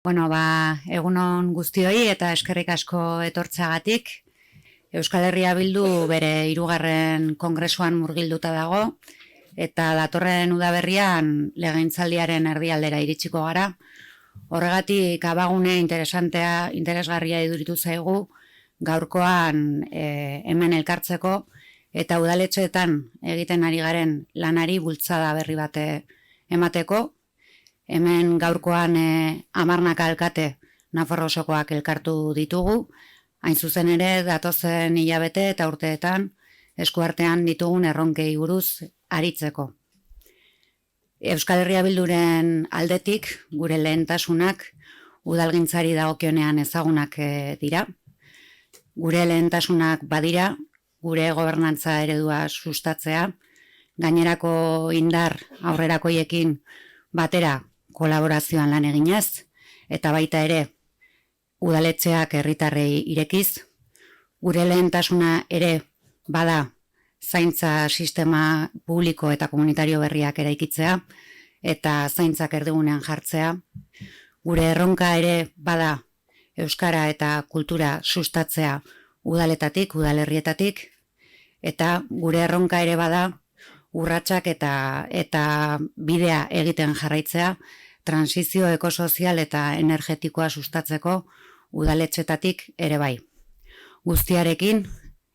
Egunon guztioi eta eskerrik asko etortzeagatik. Euskal Herria Bildu bere 3. kongresuan murgilduta dago eta datorren udaberrian legegintzaldiaren erdialdera iritsiko gara. Horregatik abagune interesgarria iduritu zaigu gaurkoan hemen elkartzeko eta udaletxeetan egiten ari garen lanari bultzada berri bate emateko. Hemen gaurkoan 10 alkate Nafarro osokoak elkartu ditugu, hain zuzen ere datozen hilabete eta urteetan eskuartean ditugun erronkei buruz aritzeko. Euskal Herria Bilduren aldetik gure lehentasunak udalgintzari dagokionean ezagunak dira. Gure lehentasunak badira, gure gobernantza eredua sustatzea, gainerako indar aurrerakoiekin batera kolaborazioan lan eginez, eta baita ere udaletxeak herritarrei irekiz. Gure lehentasuna ere bada zaintza sistema publiko eta komunitario berriak eraikitzea eta zaintzak erdigunean jartzea. Gure erronka ere bada euskara eta kultura sustatzea udaletatik, udalerrietatik, eta gure erronka ere bada urratsak eta bidea egiten jarraitzea transizio ekosozial eta energetikoa sustatzeko udaletxetatik ere bai. Guztiarekin,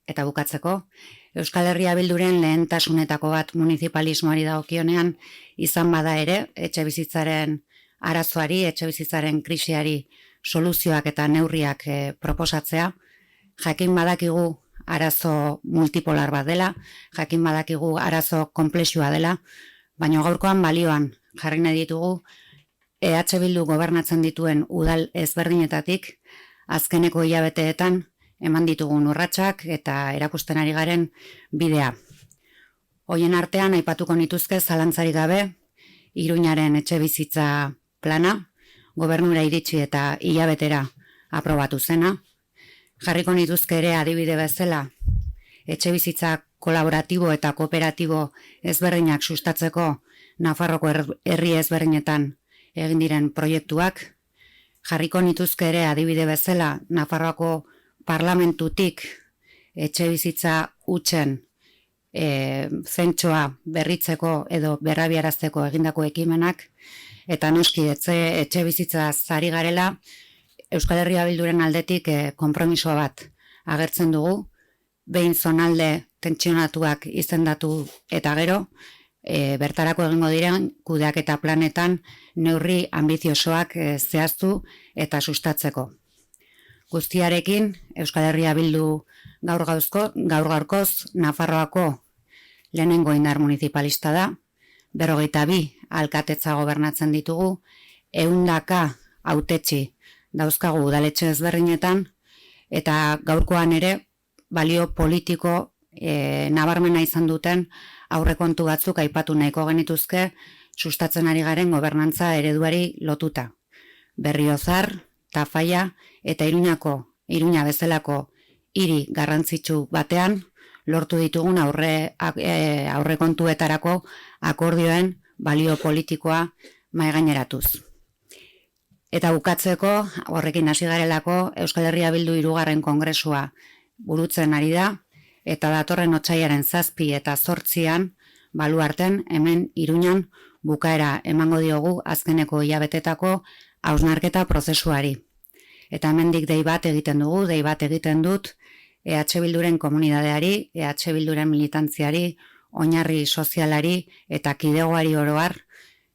eta bukatzeko, Euskal Herria Bilduren lehentasunetako bat municipalismoari dagokionean izan bada ere, etxebizitzaren arazoari, etxebizitzaren krisiari soluzioak eta neurriak proposatzea. Jakin badakigu arazo multipolar bat dela, jakin badakigu arazo konplexua dela, baina gaurkoan balioan jarri nahi ditugu EH Bildu gobernatzen dituen udal ezberdinetatik azkeneko hilabeteetan eman ditugun urratsak eta erakusten ari garen bidea. Hoien artean aipatuko nituzke zalantzarik gabe Iruñaren etxebizitza plana, gobernura iritsi eta hilabetera aprobatu zena. Jarriko nituzke ere adibide bezala etxebizitza kolaboratibo eta kooperatibo ezberdinak sustatzeko Nafarroko herri ezberdinetan egin diren proiektuak. Jarriko nituzke ere adibide bezala Nafarroako parlamentutik etxebizitza hutsen zentsoa berritzeko edo berrabiarazteko egindako ekimenak, eta noski etxebizitza zari garela Euskal Herria Bilduren aldetik konpromiso bat agertzen dugu, behin zonalde tentsionatuak izendatu eta gero, bertarako egingo diren kudeaketa planetan neurri ambiziosoak zehaztu eta sustatzeko. Guztiarekin, Euskal Herria Bildu gaur gaurkoz Nafarroako lehenengo indar municipalista da, 52 alkatetza gobernatzen ditugu, 100 hautetsi dauzkagu udaletxe ezberdinetan, eta gaurkoan ere balio politiko nabarmena izan duten aurrekontu batzuk aipatu nahiko genituzke sustatzen ari garen gobernantza ereduari lotuta. Berriozar, Tafaia eta Iruña bezalako hiri garrantzitsu batean lortu ditugun aurrekontuetarako akordioen balio politikoa mahaigaineratuz. Eta bukatzeko, horrekin hasi garelako, Euskal Herria Bildu 3. kongresua burutzen ari da, eta datorren otsailaren 7 eta 8 baluarten hemen Iruñan bukaera emango diogu azkeneko hilabetetako hausnarketa prozesuari. Eta hemendik dei bat egiten dut EH Bilduren komunidadeari, EH Bilduren militantziari, oinarri sozialari eta kidegoari oro har,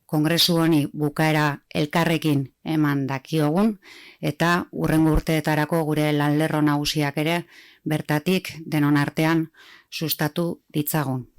kongresu honi bukaera elkarrekin eman dakiogun, eta hurrengo urteetarako gure lanlerro nagusiak ere bertatik denon artean sustatu ditzagun.